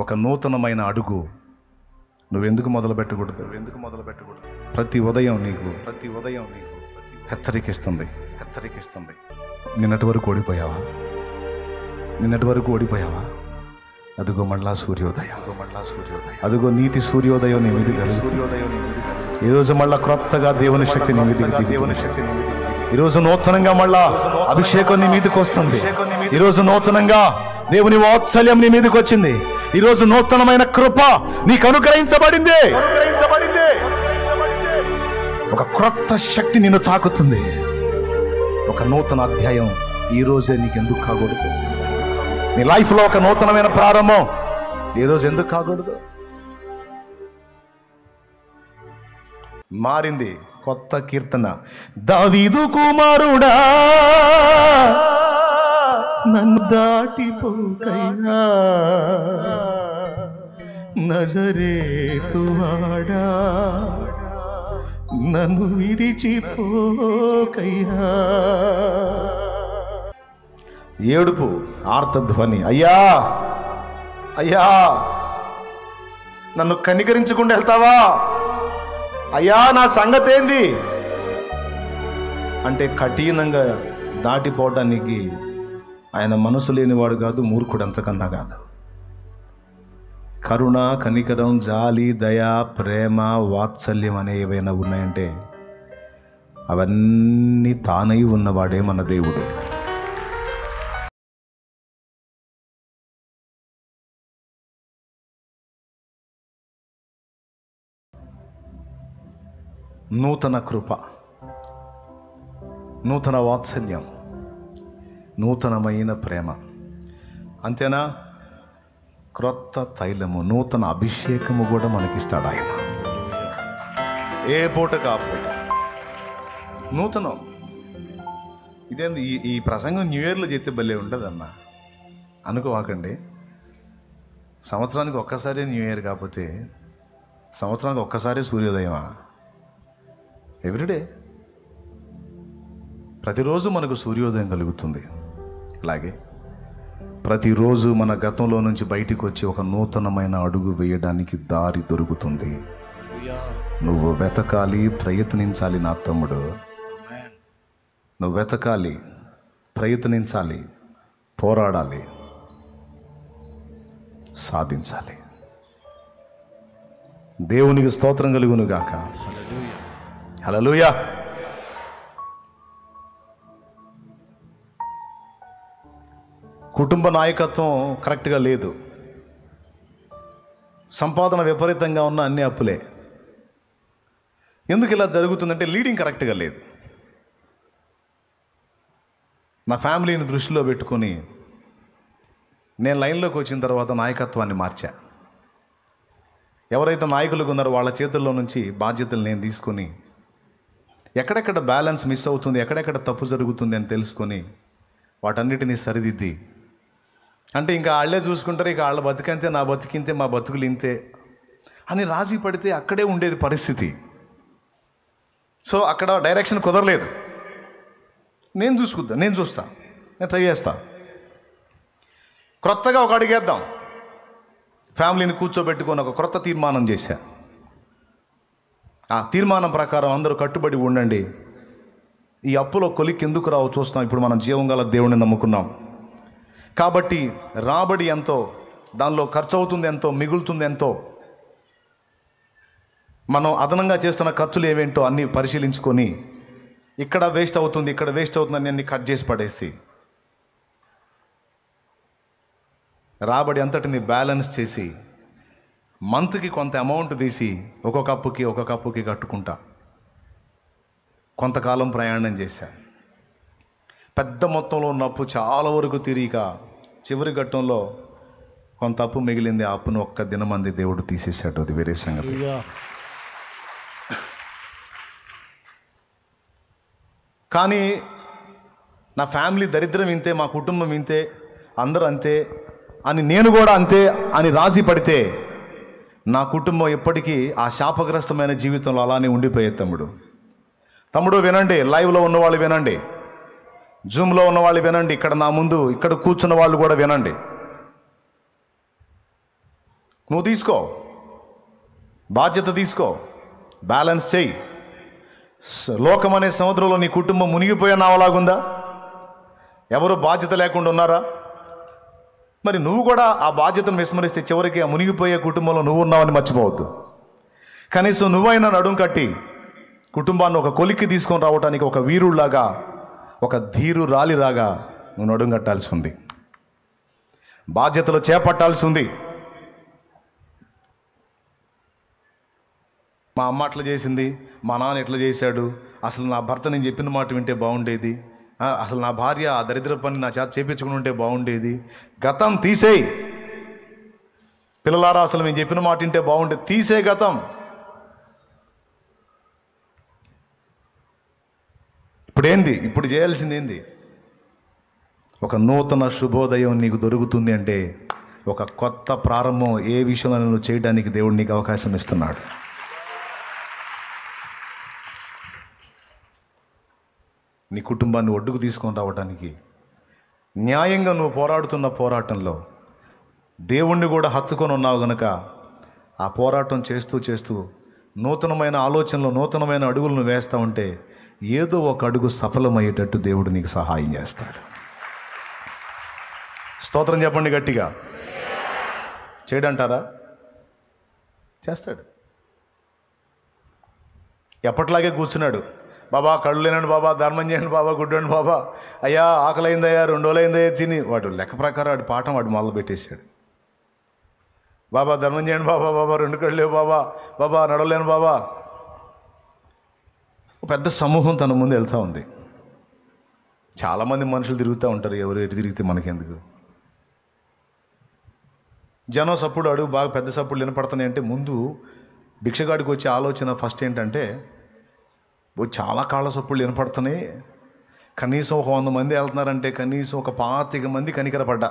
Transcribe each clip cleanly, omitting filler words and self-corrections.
ఒక నూతనమైన అడుగు నువ్వెందుకు మొదలు పెట్టకూడదు? ప్రతి ఉదయం నీకు హెచ్చరికిస్తుంది. నిన్నటి వరకు ఓడిపోయావా? అదిగో మళ్ళా సూర్యోదయం. అదిగో నీతి సూర్యోదయం నీ మీద కలుగుతుంది. ఈరోజు మళ్ళా క్రొత్తగా దేవుని శక్తి నీ మీదకి దిగుతుంది. ఈరోజు నూతనంగా మళ్ళా అభిషేకం నీ మీదకి వస్తుంది. ఈరోజు నూతనంగా దేవుని వాత్సల్యం నీ మీదకి వచ్చింది. ఈరోజు నూతనమైన కృప నీకు అనుగ్రహించబడింది. ఒక క్రొత్త శక్తి నిన్ను తాకుతుంది. ఒక నూతన అధ్యాయం ఈ రోజే నీకు ఎందుకు కాకూడదు? నీ లైఫ్లో ఒక నూతనమైన ప్రారంభం ఈరోజు ఎందుకు కాకూడదు? మారింది. కొత్త కీర్తన. దావీదు కుమారుడా నన్ను దాటిపోకయ్యా, నజరేతువాడా నన్ను విడిచిపోకయ్యా. ఏడుపు, ఆర్తధ్వని. అయ్యా అయ్యా నన్ను కనికరించకుండా వెళ్తావా? అయ్యా నా సంగతి ఏంది అంటే కఠినంగా దాటిపోవటానికి ఆయన మనసు లేనివాడు కాదు, మూర్ఖుడు అంతకన్నా కాదు. కరుణ, కనికరం, జాలి, దయ, ప్రేమ, వాత్సల్యం అనే ఏవైనా ఉన్నాయంటే అవన్నీ తానై ఉన్నవాడే మన దేవుడు. నూతన కృప, నూతన వాత్సల్యం, నూతనమైన ప్రేమ, అంతేనా? క్రొత్త తైలము, నూతన అభిషేకము కూడా మనకిస్తాడు ఆయన. ఏ పూటకు ఆ పూట నూతనం. ఇదేంది ఈ ప్రసంగం న్యూ ఇయర్లో చేస్తే భలే ఉండదన్న అనుకోవాకండి. సంవత్సరానికి ఒక్కసారి న్యూ ఇయర్, కాకపోతే సంవత్సరానికి ఒక్కసారి సూర్యోదయమా? ఎవ్రీడే, ప్రతిరోజు మనకు సూర్యోదయం కలుగుతుంది. అలాగే ప్రతిరోజు మన గతంలో నుంచి బయటికి వచ్చి ఒక నూతనమైన అడుగు వేయడానికి దారి దొరుకుతుంది. నువ్వు వెతకాలి, ప్రయత్నించాలి నా తమ్ముడు. నువ్వు వెతకాలి, ప్రయత్నించాలి, పోరాడాలి, సాధించాలి. దేవునికి స్తోత్రం కలుగును గాక. హల్లెలూయా. కుటుంబ నాయకత్వం కరెక్ట్గా లేదు. సంపాదన విపరీతంగా ఉన్న అన్ని అప్పులే. ఎందుకు ఇలా జరుగుతుందంటే లీడింగ్ కరెక్ట్గా లేదు. నా ఫ్యామిలీని దృష్టిలో పెట్టుకొని నేను లైన్లోకి వచ్చిన తర్వాత నాయకత్వాన్ని మార్చా. ఎవరైతే నాయకులు ఉన్నారో వాళ్ళ చేతుల్లో నుంచి బాధ్యతలు నేను తీసుకొని ఎక్కడెక్కడ బ్యాలెన్స్ మిస్ అవుతుంది, ఎక్కడెక్కడ తప్పు జరుగుతుంది అని తెలుసుకొని వాటన్నిటినీ సరిదిద్ది, అంటే ఇంకా వాళ్ళే చూసుకుంటారు, ఇక వాళ్ళ బతికంతే, నా బతికింతే, మా బతుకులు ఇంతే అని రాజీ పడితే అక్కడే ఉండేది పరిస్థితి. సో అక్కడ డైరెక్షన్ కుదరలేదు. నేను చూస్తా, నేను ట్రై చేస్తా. క్రొత్తగా ఒక అడిగేద్దాం. ఫ్యామిలీని కూర్చోబెట్టుకొని ఒక క్రొత్త తీర్మానం చేశా. ఆ తీర్మానం ప్రకారం అందరూ కట్టుబడి ఉండండి. ఈ అప్పులో కొలిక్కి ఎందుకు రావో చూస్తాం. ఇప్పుడు మనం జీవం గల దేవుడిని నమ్ముకున్నాం కాబట్టి రాబడి ఎంతో, దానిలో ఖర్చు అవుతుంది ఎంతో, మిగులుతుంది ఎంతో, మనం అదనంగా చేస్తున్న ఖర్చులు ఏవేంటో అన్నీ పరిశీలించుకొని ఇక్కడ వేస్ట్ అవుతుంది, ఇక్కడ వేస్ట్ అవుతుందని అన్ని కట్ చేసి పడేసి రాబడి అంతటిని బ్యాలెన్స్ చేసి మంత్కి కొంత అమౌంట్ తీసి ఒక్కొక్క అప్పుకి కట్టుకుంటా కొంతకాలం ప్రయాణం చేశా. పెద్ద మొత్తంలో ఉన్న అప్పు చాలా వరకు తిరిగిక చివరి ఘట్టంలో కొంత అప్పు మిగిలింది. ఆ అప్పును ఒక్క దినమంది దేవుడు తీసేశాడు. అది వేరే సంగతి. కానీ నా ఫ్యామిలీ దరిద్రం ఇంతే, మా కుటుంబం ఇంతే, అందరూ అంతే అని, నేను కూడా అంతే అని రాజీ పడితే నా కుటుంబం ఎప్పటికీ ఆ శాపగ్రస్తమైన జీవితంలో అలానే ఉండిపోయే. తమ్ముడు వినండి, లైవ్లో ఉన్నవాళ్ళు వినండి, జూమ్లో ఉన్నవాళ్ళు వినండి, ఇక్కడ నా ముందు ఇక్కడ కూర్చున్న వాళ్ళు కూడా వినండి. నువ్వు తీసుకో, బాధ్యత తీసుకో, బ్యాలెన్స్ చెయ్యి. లోకం అనే సముద్రంలో నీ కుటుంబం మునిగిపోయే నావలాగుందా? ఎవరు బాధ్యత లేకుండా ఉన్నారా? మరి నువ్వు కూడా ఆ బాధ్యతను విస్మరిస్తే చివరికి ఆ మునిగిపోయే కుటుంబంలో నువ్వు ఉన్నావని మర్చిపోవద్దు. కనీసం నువ్వైనా నడుం కట్టి కుటుంబాన్ని ఒక కొలిక్కి తీసుకొని రావడానికి ఒక వీరుళ్లాగా, ఒక ధీరురాలిలాగా నువ్వు నడుం కట్టాల్సి ఉంది, బాధ్యతలు చేపట్టాల్సి ఉంది. మా అమ్మ అట్లా చేసింది, మా నాన్న ఎట్లా చేశాడు, అసలు నా భర్త నేను చెప్పిన మాట వింటే బాగుండేది, అసలు నా భార్య ఆ దరిద్ర పని నా చేత చేపించుకుని ఉంటే బాగుండేది. గతం తీసేయి పిల్లలారా, అసలు మేము చెప్పిన మాట వింటే బాగుండేది. తీసే గతం. ఇప్పుడేంది? ఇప్పుడు చేయాల్సింది ఏంది? ఒక నూతన శుభోదయం నీకు దొరుకుతుంది అంటే ఒక కొత్త ప్రారంభం ఏ విషయంలో నువ్వు చేయడానికి దేవుడు నీకు అవకాశం ఇస్తున్నాడు. నీ కుటుంబాన్ని ఒడ్డుకు తీసుకొని రావడానికి, న్యాయంగా నువ్వు పోరాడుతున్న పోరాటంలో దేవుణ్ణి కూడా హత్తుకొని ఉన్నావు గనుక ఆ పోరాటం చేస్తూ చేస్తూ నూతనమైన ఆలోచనలు, నూతనమైన అడుగులను వేస్తూ ఉంటే ఏదో ఒక అడుగు సఫలమయ్యేటట్టు దేవుడు నీకు సహాయం చేస్తాడు. స్తోత్రం చెప్పండి గట్టిగా. చేయడంటారా? చేస్తాడు. ఎప్పట్లాగే కూర్చున్నాడు. బాబా కళ్ళు లేనండి బాబా, ధర్మం చేయండి బాబా, గుడ్డండి బాబా, అయ్యా ఆకలైందయ్యా, 2 రోజులైందయ్యా తిని, వాడు లెక్క ప్రకారం వాడి పాఠం వాడు మొదలు పెట్టేశాడు. బాబా ధర్మం చేయండి బాబా, బాబా 2 కళ్ళు లేవు బాబా, బాబా నడవలేను బాబా. పెద్ద సమూహం తన ముందు వెళ్తూ ఉంది. చాలామంది మనుషులు తిరుగుతూ ఉంటారు, ఎవరు ఎటు తిరిగితే మనకెందుకు. జనం సప్పుడు అడుగు బాగా పెద్ద సప్పుడు వినపడుతున్నాయి అంటే ముందు భిక్షగాడికి వచ్చే ఆలోచన ఫస్ట్ ఏంటంటే, చాలా కాళ్ళ సప్పుడు వినపడుతున్నాయి, కనీసం ఒక 100 మంది వెళ్తున్నారంటే కనీసం ఒక 25 మంది కనికరపడ్డా,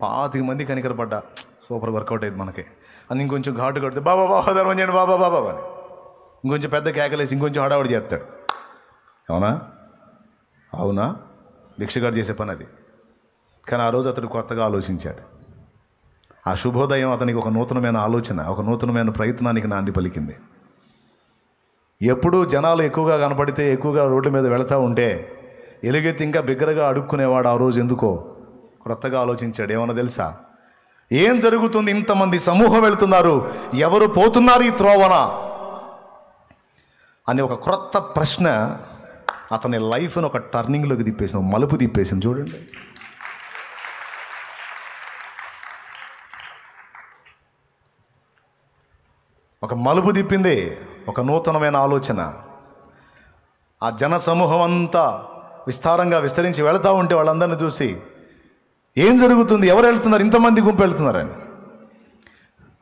25 మంది కనికరపడ్డా సూపర్ వర్కౌట్ అయ్యింది మనకి అని ఇంకొంచెం ఘాటు కడితే బాబా బాబా ధర్మం చేయండి బాబా బాబా అని ఇంకొంచెం పెద్ద కేకలేసి ఇంకొంచెం హడావుడి చేస్తాడు. అవునా? అవునా? భిక్షగాడు చేసే పని అది. కానీ ఆ రోజు అతడు కొత్తగా ఆలోచించాడు. ఆ శుభోదయం అతనికి ఒక నూతనమైన ఆలోచన, ఒక నూతనమైన ప్రయత్నానికి నాంది పలికింది. ఎప్పుడూ జనాలు ఎక్కువగా కనపడితే, ఎక్కువగా రోడ్ల మీద వెళుతూ ఉంటే ఎలుగెత్తి ఇంకా బిగ్గరగా అడుక్కునేవాడు. ఆ రోజు ఎందుకో కొత్తగా ఆలోచించాడు. ఏమన్నా తెలుసా? ఏం జరుగుతుంది? ఇంతమంది సమూహం వెళుతున్నారు, ఎవరు పోతున్నారు ఈ త్రోవన అని ఒక క్రొత్త ప్రశ్న అతని లైఫ్ను ఒక టర్నింగ్లోకి తిప్పేసింది, మలుపు తిప్పేసింది. చూడండి, ఒక మలుపు తిప్పింది, ఒక నూతనమైన ఆలోచన. ఆ జన సమూహం అంతా విస్తారంగా విస్తరించి వెళుతూ ఉంటే వాళ్ళందరినీ చూసి ఏం జరుగుతుంది, ఎవరు వెళ్తున్నారు, ఇంతమంది గుంపు వెళ్తున్నారని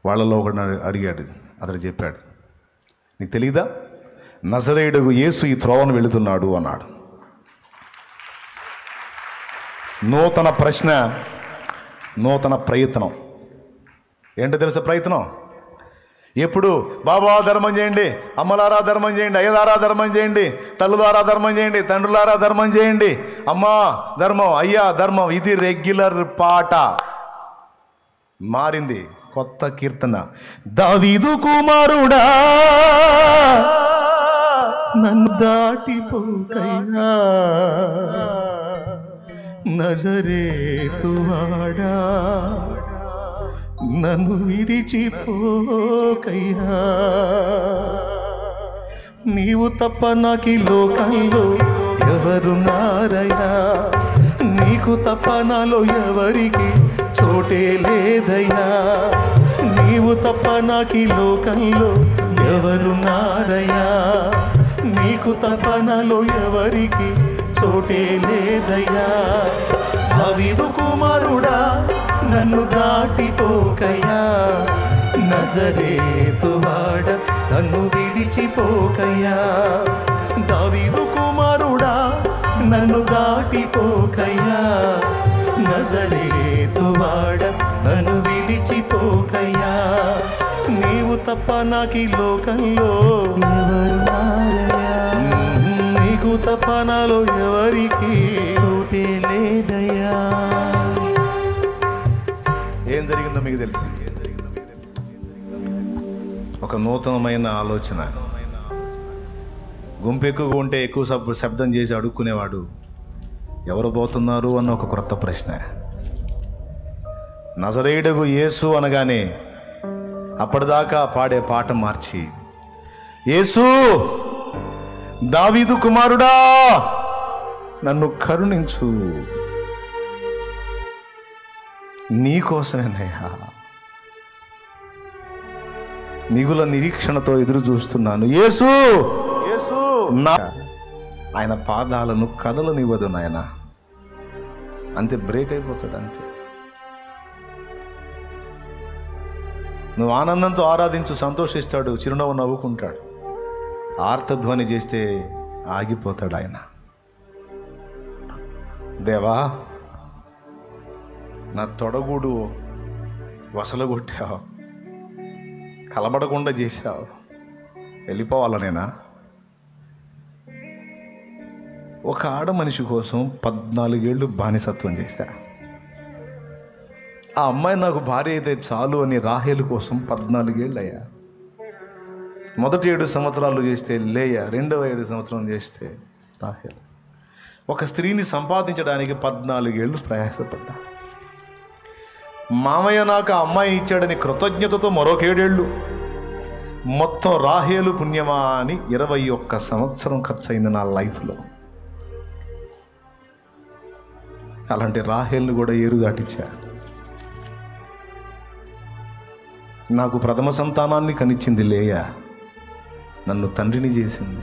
వాళ్ళలో ఒకడు అడిగాడు. అతడు చెప్పాడు, నీకు తెలీదా, నజరేయుడు యేసు ఈ త్రోవను వెళుతున్నాడు అన్నాడు. నూతన ప్రశ్న, నూతన ప్రయత్నం. ఏంటో తెలుసా ప్రయత్నం? ఎప్పుడు బాబా ధర్మం చేయండి, అమ్మలారా ధర్మం చేయండి, అయ్యలారా ధర్మం చేయండి, తల్లులారా ధర్మం చేయండి, తండ్రులారా ధర్మం చేయండి, అమ్మా ధర్మం, అయ్యా ధర్మం, ఇది రెగ్యులర్ పాట. మారింది కొత్త కీర్తన. దావీదు కుమారుడా నన్ను దాటిపోకయ్యా, నజరేతువాడా నన్ను విడిచిపోకయ్యా, నీవు తప్ప నాకి లోకంలో ఎవరున్నారయ్యా, నీకు తప్ప నాలో ఎవరికి చోటే లేదయ్యా, నీవు తప్ప నాకి లోకంలో ఎవరున్నారయ్యా, నీకు తప్ప నాలో ఎవరికి చోటే లేదయ్యా. దావీదు కుమారుడా నన్ను దాటిపోకయ్యా, నజరేతువాడ నన్ను విడిచిపోకయ్యా. దావీదు కుమారుడా నన్ను దాటిపోకయ్యా, నజరేతువాడ నన్ను విడిచిపోకయ్యా, నీవు తప్ప నాకి లోకంలో ఎవరున్నారయ్యా, నీకు తప్ప నాలో ఎవరికి చోటే లేదయ్యా. ఏం జరిగిందో మీకు తెలుసు. ఒక నూతనమైన ఆలోచన. గుంపు ఎక్కువగా ఉంటే ఎక్కువ శబ్దం చేసి అడుక్కునేవాడు ఎవరు పోతున్నారు అన్న ఒక క్రొత్త ప్రశ్న. నజరేయుడగు యేసు అనగానే అప్పటిదాకా పాడే పాట మార్చి, యేసు దావీదు కుమారుడా నన్ను కరుణించు, నీకోసమేనయ్యా మిగుల నిరీక్షణతో ఎదురు చూస్తున్నాను. యేసు యేసు నా ఆయన పాదాలను కదలనివ్వదు నాయన. అంతే, బ్రేక్ అయిపోతాడు అంతే. నువ్వు ఆనందంతో ఆరాధించు, సంతోషిస్తాడు, చిరునవ్వు నవ్వుకుంటాడు. ఆర్తధ్వని చేస్తే ఆగిపోతాడు ఆయన. దేవా నా తొడగూడు వసలగొట్టావు, కలబడకుండా చేశావు, వెళ్ళిపోవాలా నేనా? ఒక ఆడ మనిషి కోసం 14 ఏళ్ళు బానిసత్వం చేశా. ఆ అమ్మాయి నాకు భార్య అయితే చాలు అని రాహేలు కోసం 14 ఏళ్ళు అయ్యా. మొదటి 7 సంవత్సరాలు చేస్తే లేయా, రెండవ 7 సంవత్సరం చేస్తే రాహేలు. ఒక స్త్రీని సంపాదించడానికి 14 ఏళ్ళు ప్రయాసపడ్డా. మామయ్య నాకు ఆ అమ్మాయి ఇచ్చాడని కృతజ్ఞతతో మరొక 7 ఏళ్ళు. మొత్తం రాహేలు పుణ్యమా అని 21 సంవత్సరం ఖర్చు అయింది నా లైఫ్లో. అలాంటి రాహేల్ని కూడా ఏరు దాటిచ్చా. నాకు ప్రథమ సంతానాన్ని కనిచ్చింది లేయా, నన్ను తండ్రిని చేసింది.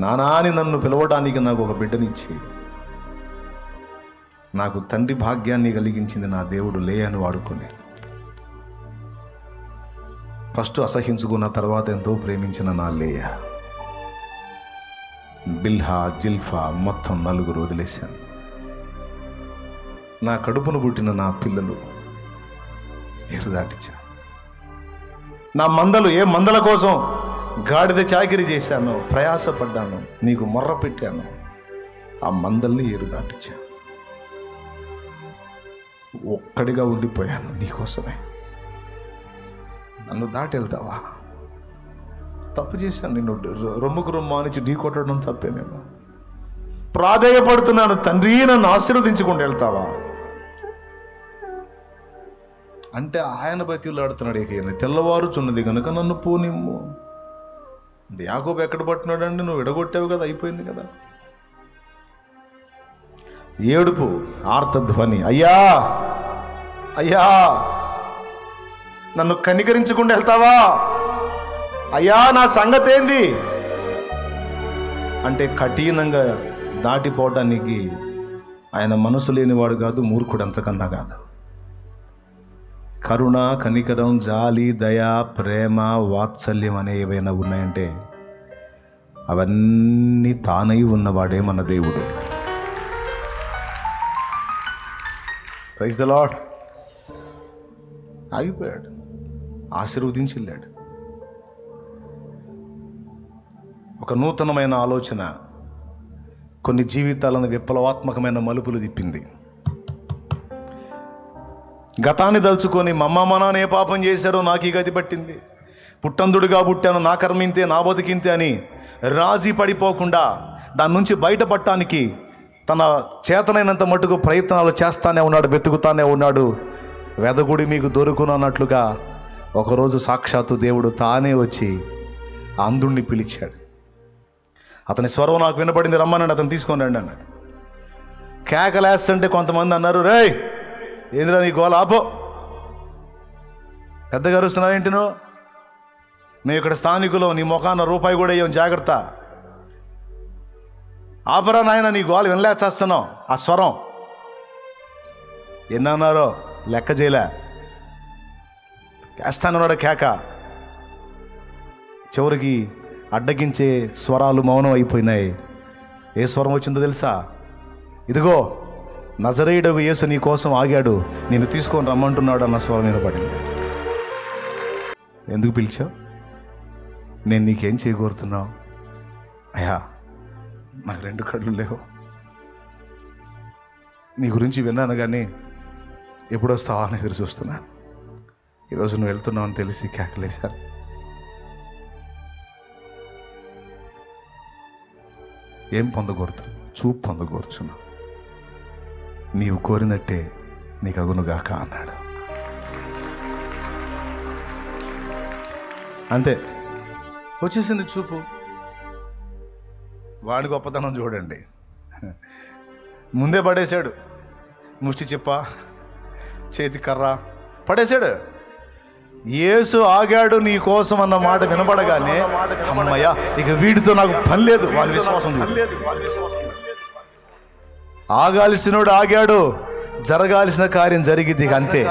నానా అని నన్ను పిలవడానికి నాకు ఒక బిడ్డనిచ్చి నాకు తండ్రి భాగ్యాన్ని కలిగించింది నా దేవుడు లేయాను వాడుకొని. ఫస్ట్ అసహించుకున్న తర్వాత ఎంతో ప్రేమించిన నా లేయా, బిల్హా జిల్ఫా మొత్తం 4 వదిలేశాను. నా కడుపును పుట్టిన నా పిల్లలు ఏరు దాటిచ్చా. నా మందలు, ఏ మందల కోసం గాడిద చాకిరి చేశాను, ప్రయాసపడ్డాను, నీకు మొర్ర పెట్టాను, ఆ మందల్ని ఏరు దాటిచ్చా. ఒక్కడిగా ఉండిపోయాను నీకోసమే. నన్ను దాటి వెళ్తావా? తప్పు చేశాను, నిన్ను రొమ్ముకు రొమ్ము నుంచి ఢీ కొట్టడం తప్పేనేమో. ప్రాధేయపడుతున్నాను, తండ్రి నన్ను ఆశీర్వదించుకుంటూ వెళ్తావా అంటే ఆయన బతిలాడుతున్నాడు. ఏకైనా తెల్లవారుచున్నది కనుక నన్ను పోనిమ్ము. అంటే యాకోబు ఎక్కడ పట్టున్నాడండి? నువ్వు విడగొట్టావు కదా, అయిపోయింది కదా. ఏడుపు, ఆర్తధ్వని, అయ్యా అయ్యా నన్ను కనికరించుకుంటూ వెళ్తావా? అయ్యా నా సంగతి ఏంది అంటే కఠినంగా దాటిపోవటానికి ఆయన మనసు లేనివాడు కాదు, మూర్ఖుడు అంతకన్నా కాదు. కరుణ, కనికరం, జాలి, దయ, ప్రేమ, వాత్సల్యం అనే ఏవైనా ఉన్నాయంటే అవన్నీ తానై ఉన్నవాడే మన దేవుడు. Praise the Lord. ఆగిపోయాడు, ఆశీర్వదించి వెళ్ళాడు. ఒక నూతనమైన ఆలోచన కొన్ని జీవితాలను విప్లవాత్మకమైన మలుపులు తిప్పింది. గతాన్ని దలుచుకొని మా నాన్న ఏ పాపం చేశారో నాకు ఈ గతి పట్టింది, పుట్టందుడిగా పుట్టాను, నా కర్మింతే, నా బతికింతే అని రాజీ పడిపోకుండా దాని నుంచి బయటపడటానికి తన చేతనైనంత మటుకు ప్రయత్నాలు చేస్తానే ఉన్నాడు, వెతుకుతానే ఉన్నాడు. వెదగుడి మీకు దొరుకును అన్నట్లుగా ఒకరోజు సాక్షాత్తు దేవుడు తానే వచ్చి ఆ అంధుణ్ణి పిలిచాడు. అతని స్వరం నాకు వినపడింది, రమ్మనండి, అతను తీసుకొని రండి అన్నాడు. కేకలేస్తుంటే కొంతమంది అన్నారు, రేయ్ ఏంద్రా నీ గోల, ఆపో, పెద్దగా అరుస్తున్నావు ఏంటి నువ్వు? మేము ఇక్కడ స్థానికులు, నీ ముఖాన రూపాయి కూడా వేయం, జాగ్రత్త, ఆపరా నాయన, నీ గోల వినలేచేస్తున్నావు. ఆ స్వరం ఎన్నన్నారో లెక్క చేయలే, వేస్తానన్నాడు కేక. చివరికి అడ్డగించే స్వరాలు మౌనం అయిపోయినాయి. ఏ స్వరం వచ్చిందో తెలుసా? ఇదిగో నజరేయుడగు యేసు నీ కోసం ఆగాడు, నేను తీసుకొని రమ్మంటున్నాడు అన్న స్వరం వినపడింది. ఎందుకు పిలిచావు? నేను నీకేం చేయకూరుతున్నావు? అయ్యా నాకు 2 కళ్ళు లేవు, నీ గురించి విన్నాను కానీ ఎప్పుడు వస్తావా అని ఎదురు చూస్తున్నాను. ఈరోజు నువ్వు వెళ్తున్నావు అని తెలిసి కేకలేశాను. ఏం పొందకూరుతు? చూపు పొందకూర్చున్నా. నీవు కోరినట్టే నీకు అగునుగాక అన్నాడు. అంతే, వచ్చేసింది చూపు. వాడి గొప్పతనం చూడండి, ముందే పడేశాడు. ముష్టి చెప్ప, చేతి కర్ర పడేశాడు. యేసు ఆగాడు నీ కోసం అన్న మాట వినపడగానే అమ్మయ్య, ఇక వీడితో నాకు పని లేదు. వాళ్ళ విశ్వాసం ఆగాల్సినోడు ఆగాడు, జరగాల్సిన కార్యం జరిగింది. అంతే,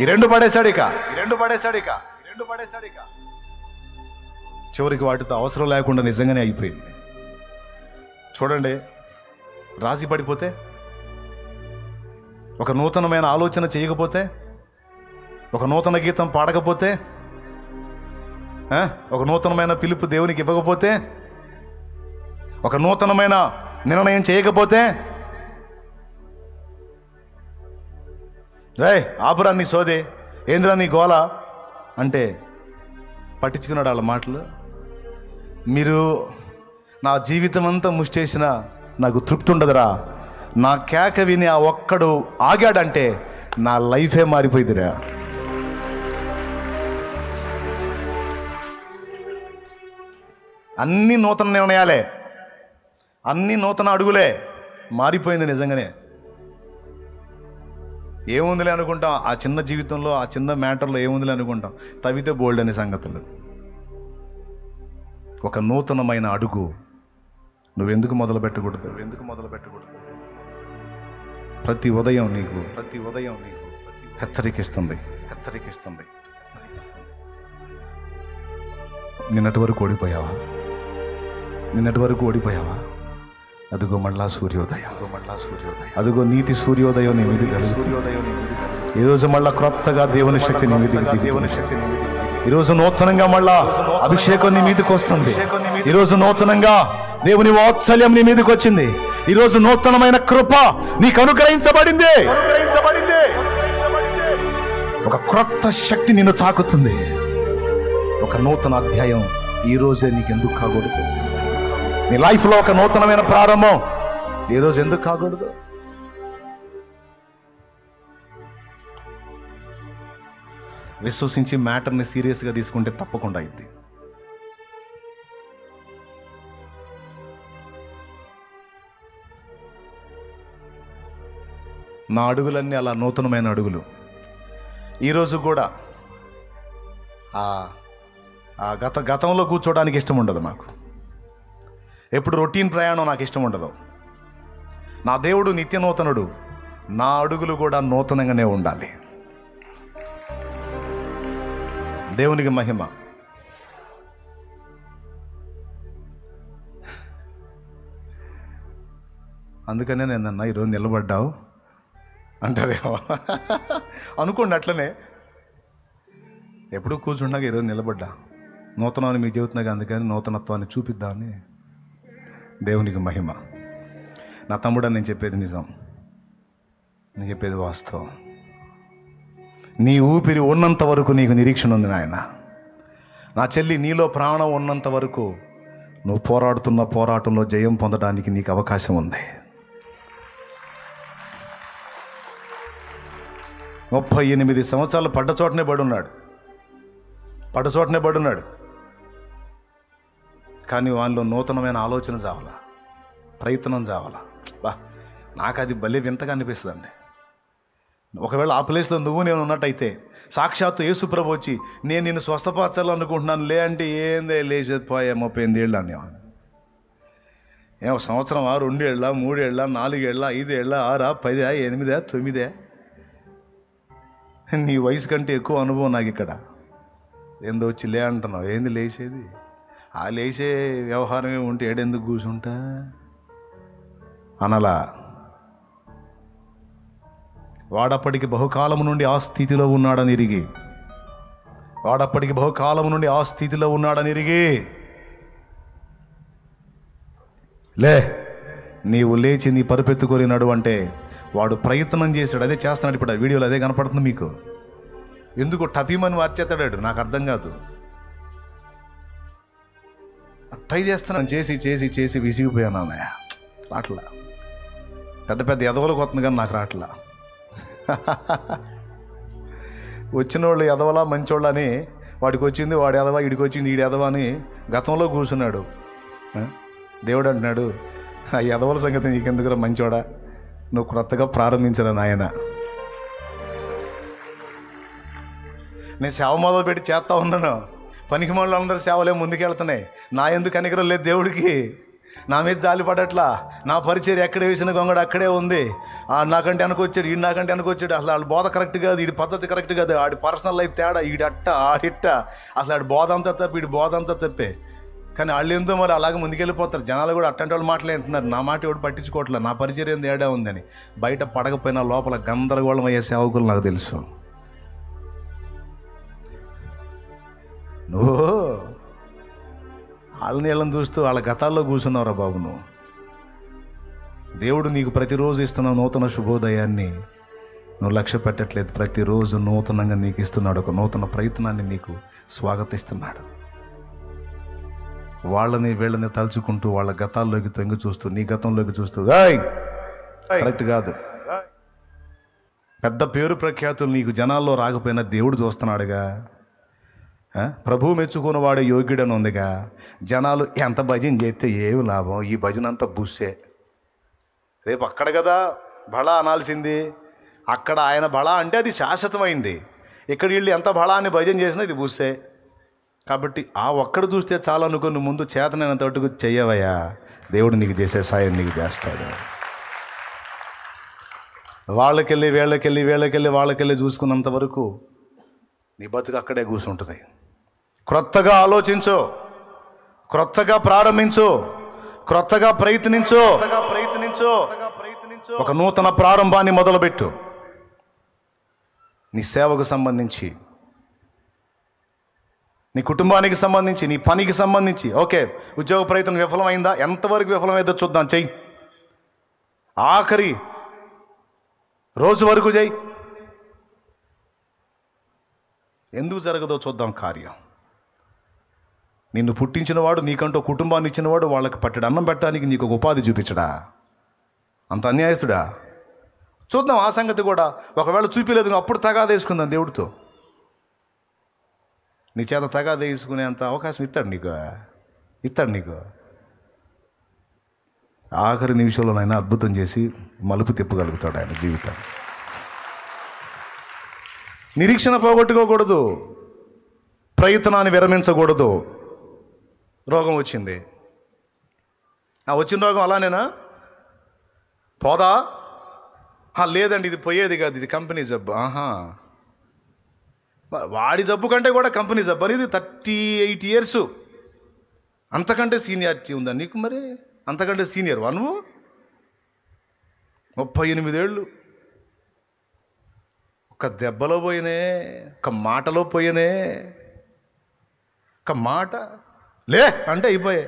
ఈ రెండు పడేశాడు. చివరికి వాటితో అవసరం లేకుండా నిజంగానే అయిపోయింది. చూడండి, రాజీ పడిపోతే, ఒక నూతనమైన ఆలోచన చేయకపోతే, ఒక నూతన గీతం పాడకపోతే, ఒక నూతనమైన పిలుపు దేవునికి ఇవ్వకపోతే, ఒక నూతనమైన నిర్ణయం చేయకపోతే, రే ఆపురా నీ సోదే, ఏంద్రా నీ గోల అంటే పట్టించుకున్నాడు వాళ్ళ మాటలు. మీరు నా జీవితం అంతా ముష్టేసినా నాకు తృప్తి ఉండదురా, నా కేక విని ఆ ఒక్కడు ఆగాడంటే నా లైఫే మారిపోయిందిరా. అన్ని నూతన నిర్ణయాలే, అన్ని నూతన అడుగులే. మారిపోయింది నిజంగానే. ఏముందిలే అనుకుంటాం, ఆ చిన్న జీవితంలో, ఆ చిన్న మ్యాటర్లో ఏముందిలే అనుకుంటాం. తవ్వితే బోల్డ్ అనే సంగతులు. ఒక నూతనమైన అడుగు నువ్వెందుకు మొదలు పెట్టకూడదు? ప్రతి ఉదయం నీకు హెచ్చరికిస్తుంది. నిన్నటి వరకు ఓడిపోయావా? అదిగో మళ్ళా సూర్యోదయం. అదిగో నీతి సూర్యోదయం నీ మీద కలుగుతుంది. ఈరోజు మళ్ళా క్రొత్తగా దేవుని శక్తి నీ మీద ఈరోజు నూతనంగా మళ్ళా అభిషేకం నీ మీదకి వస్తుంది. ఈరోజు నూతనంగా దేవుని వాత్సల్యం నీ మీదకి వచ్చింది. ఈరోజు నూతనమైన కృప నీకు అనుగ్రహించబడింది. ఒక క్రొత్త శక్తి నిన్ను తాకుతుంది. ఒక నూతన అధ్యాయం ఈ రోజే నీకు ఎందుకు కాకూడదు? నీ లైఫ్లో ఒక నూతనమైన ప్రారంభం ఈరోజు ఎందుకు కాకూడదు? విశ్వసించి మ్యాటర్ని సీరియస్గా తీసుకుంటే తప్పకుండా అయింది. నా అడుగులన్నీ అలా నూతనమైన అడుగులు. ఈరోజు కూడా గతంలో కూర్చోవడానికి ఇష్టం ఉండదు నాకు. ఎప్పుడు రొటీన్ ప్రయాణం నాకు ఇష్టం ఉండదు. నా దేవుడు నిత్య నూతనుడు. నా అడుగులు కూడా నూతనంగానే ఉండాలి. దేవునికి మహిమ. అందుకనే నేనన్నా ఈరోజు నిలబడ్డావు అంటారేమో అనుకోండి. అట్లనే ఎప్పుడు కూర్చుండగా ఈరోజు నిలబడ్డా, నూతనాన్ని మీకు చెబుతున్నాగా, అందుకని నూతనత్వాన్ని చూపిద్దామని. దేవునికి మహిమ. నా తమ్ముడా, నేను చెప్పేది నిజం, నేను చెప్పేది వాస్తవం. నీ ఊపిరి ఉన్నంత వరకు నీకు నిరీక్షణ ఉంది నాయన. నా చెల్లి, నీలో ప్రాణం ఉన్నంత వరకు నువ్వు పోరాడుతున్న పోరాటంలో జయం పొందడానికి నీకు అవకాశం ఉంది. 38 సంవత్సరాలు పడ్డచోటనే పడున్నాడు. కానీ వాళ్ళలో నూతనమైన ఆలోచన చావాలా, ప్రయత్నం చావాలా. నాకు అది భలే వింతగా అనిపిస్తుందండి. ఒకవేళ ఆ ప్లేస్లో నేను ఉన్నట్టయితే సాక్షాత్తు యేసుప్రభు వచ్చి నేను నిన్ను స్వస్థపరచాలనుకుంటున్నాను లే అంటే, ఏందే లేచిపోయా 38 ఏళ్ళు అనేవాడు. ఏమో సంవత్సరమా, 2 ఏళ్ళ, 3 ఏళ్ళ, 4 ఏళ్ళ, 5 ఏళ్ళ, 6, 10, 8, 9? నీ వయసు కంటే ఎక్కువ అనుభవం నాకు ఇక్కడ. ఏందో వచ్చి లే అంటున్నావు. ఏంది లేచేది? ఆ లేచే వ్యవహారమే ఉంటే ఏడెందుకు కూర్చుంటా అనలా. వాడప్పటికి బహుకాలము నుండి ఆ స్థితిలో ఉన్నాడని ఎరిగి లే, నీవు లేచి నీ పరుపెత్తుకొని నడు అంటే వాడు ప్రయత్నం చేశాడు, అదే చేస్తున్నాడు. ఇప్పుడు ఆ వీడియోలో అదే కనపడుతుంది మీకు. ఎందుకు టపీమని మార్చేస్తాడు, నాకు అర్థం కాదు. ట్రై చేస్తున్నాను, చేసి చేసి చేసి విసిగిపోయాను అన్నయ్య. రాట్లా, పెద్ద పెద్ద ఎదవలకు వస్తుంది కానీ నాకు రాట్లా. వచ్చిన వాళ్ళు ఎదవలా మంచోళ్ళ అని వాడికి వచ్చింది, వాడు ఎదవా, వీడికి వచ్చింది వీడి ఎదవా అని గతంలో కూర్చున్నాడు. దేవుడు అంటున్నాడు, ఆ ఎదవల సంగతి నీకెందుకురా మంచోడా, నువ్వు క్రొత్తగా ప్రారంభించిన నాయన. నేను సేవ మొదలు పెట్టి చేస్తూ ఉన్నాను, పనికి మళ్ళీ అందరూ సేవలే ముందుకెళ్తున్నాయి. నా ఎందుకు కనికరం లేదు దేవుడికి, నా మీద జాలి పడట్లా. నా పరిచయం ఎక్కడ వేసిన గొంగడు అక్కడే ఉంది. నాకంటే అనుకొచ్చాడు, ఈడు నాకంటే అనుకొచ్చాడు. అసలు ఆడి బోధ కరెక్ట్ కాదు, వీడి పద్ధతి కరెక్ట్ కాదు, ఆడి పర్సనల్ లైఫ్ తేడా, ఈడు అట్ట ఆడిట్ట, అసలు ఆడి బోధ అంతా తప్ప, వీడి బోధ అంతా తప్పే. కానీ వాళ్ళు ఏందో మరి అలాగే ముందుకెళ్ళిపోతారు. జనాలు కూడా అట్టంటి వాళ్ళు మాట్లాడుతున్నారు, నా మాట ఎవడు పట్టించుకోవట్లేదు, నా పరిచయం ఏం తేడా ఉందని. బయట పడకపోయినా లోపల గందరగోళం అయ్యే సేవకులు నాకు తెలుసు. నువ్వు వాళ్ళని వీళ్ళని చూస్తూ వాళ్ళ గతాల్లో కూర్చున్నావురా బాబు. నువ్వు దేవుడు నీకు ప్రతిరోజు ఇస్తున్న నూతన శుభోదయాన్ని నువ్వు లక్ష్య పెట్టట్లేదు. ప్రతిరోజు నూతనంగా నీకు ఇస్తున్నాడు, ఒక నూతన ప్రయత్నాన్ని నీకు స్వాగతిస్తున్నాడు. వాళ్ళని వీళ్ళని తలుచుకుంటూ వాళ్ళ గతాల్లోకి తొంగి చూస్తూ, నీ గతంలోకి చూస్తూ, కరెక్ట్ కాదు. పెద్ద పేరు ప్రఖ్యాతులు నీకు జనాల్లో రాకపోయినా దేవుడు చూస్తున్నాడుగా. ప్రభువు మెచ్చుకున్నవాడు యోగ్యుడని ఉందిగా. జనాలు ఎంత భజన చేస్తే ఏమి లాభం, ఈ భజన అంతా బుస్సే. రేపు అక్కడ కదా బళా అనాల్సింది, అక్కడ ఆయన బళా అంటే అది శాశ్వతమైంది. ఇక్కడ వీళ్ళు ఎంత బళా అని భజన చేసినా ఇది బుస్సే. కాబట్టి ఆ ఒక్కడ చూస్తే చాలా అనుకుని ముందు చేతనైనంత తట్టుకు చెయ్యవయ్యా, దేవుడు నీకు చేసే సాయం నీకు చేస్తాడు. వాళ్ళకెళ్ళి వాళ్ళకెళ్ళి చూసుకున్నంత వరకు నీ బతుకు అక్కడే కూర్చుంటుంది. క్రొత్తగా ఆలోచించు, క్రొత్తగా ప్రారంభించు, క్రొత్తగా ప్రయత్నించు. ఒక నూతన ప్రారంభాన్ని మొదలుపెట్టు. నీ సేవకు సంబంధించి, నీ కుటుంబానికి సంబంధించి, నీ పనికి సంబంధించి. ఓకే, ఉద్యోగ ప్రయత్నం విఫలమైందా, ఎంతవరకు విఫలమైందో చూద్దాం, చెయ్యి. ఆఖరి రోజు వరకు చెయ్యి. ఎందుకు జరగదో చూద్దాం కార్యం. నిన్ను పుట్టించినవాడు, నీకంటూ కుటుంబాన్ని ఇచ్చినవాడు, వాళ్ళకి పట్టెడు అన్నం పెట్టడానికి నీకు ఒక ఉపాధి చూపించడా? అంత అన్యాయస్తుడా? చూద్దాం ఆ సంగతి కూడా. ఒకవేళ చూపించలేదు, అప్పుడు తగాదా వేసుకుందాం దేవుడితో. నీ చేత తగాదా వేసుకునే అంత అవకాశం ఇస్తాడు నీకు. ఆఖరి నిమిషంలోనైనా అద్భుతం చేసి మలుపు తిప్పగలుగుతాడు ఆయన జీవితాన్ని. నిరీక్షణ పోగొట్టుకోకూడదు, ప్రయత్నాన్ని విరమించకూడదు. రోగం వచ్చింది, వచ్చిన రోగం అలానేనా పోదా? లేదండి, ఇది పోయేది కాదు, ఇది కంపెనీ జబ్బు. వాడి జబ్బు కంటే కూడా కంపెనీ జబ్బు అనేది 38 years. అంతకంటే సీనియారిటీ ఉందా నీకు? మరి అంతకంటే సీనియర్ వా నువ్వు? 38 ఏళ్ళు ఒక దెబ్బలో పోయినే, ఒక మాటలో పోయినే. ఒక మాట లే అంటే అయిపోయే.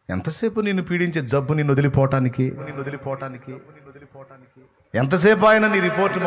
ఎంతసేపు నిన్ను పీడించే జబ్బు నిన్ను వదిలిపోవటానికి ఎంతసేపు ఆయన నీ రిపోర్ట్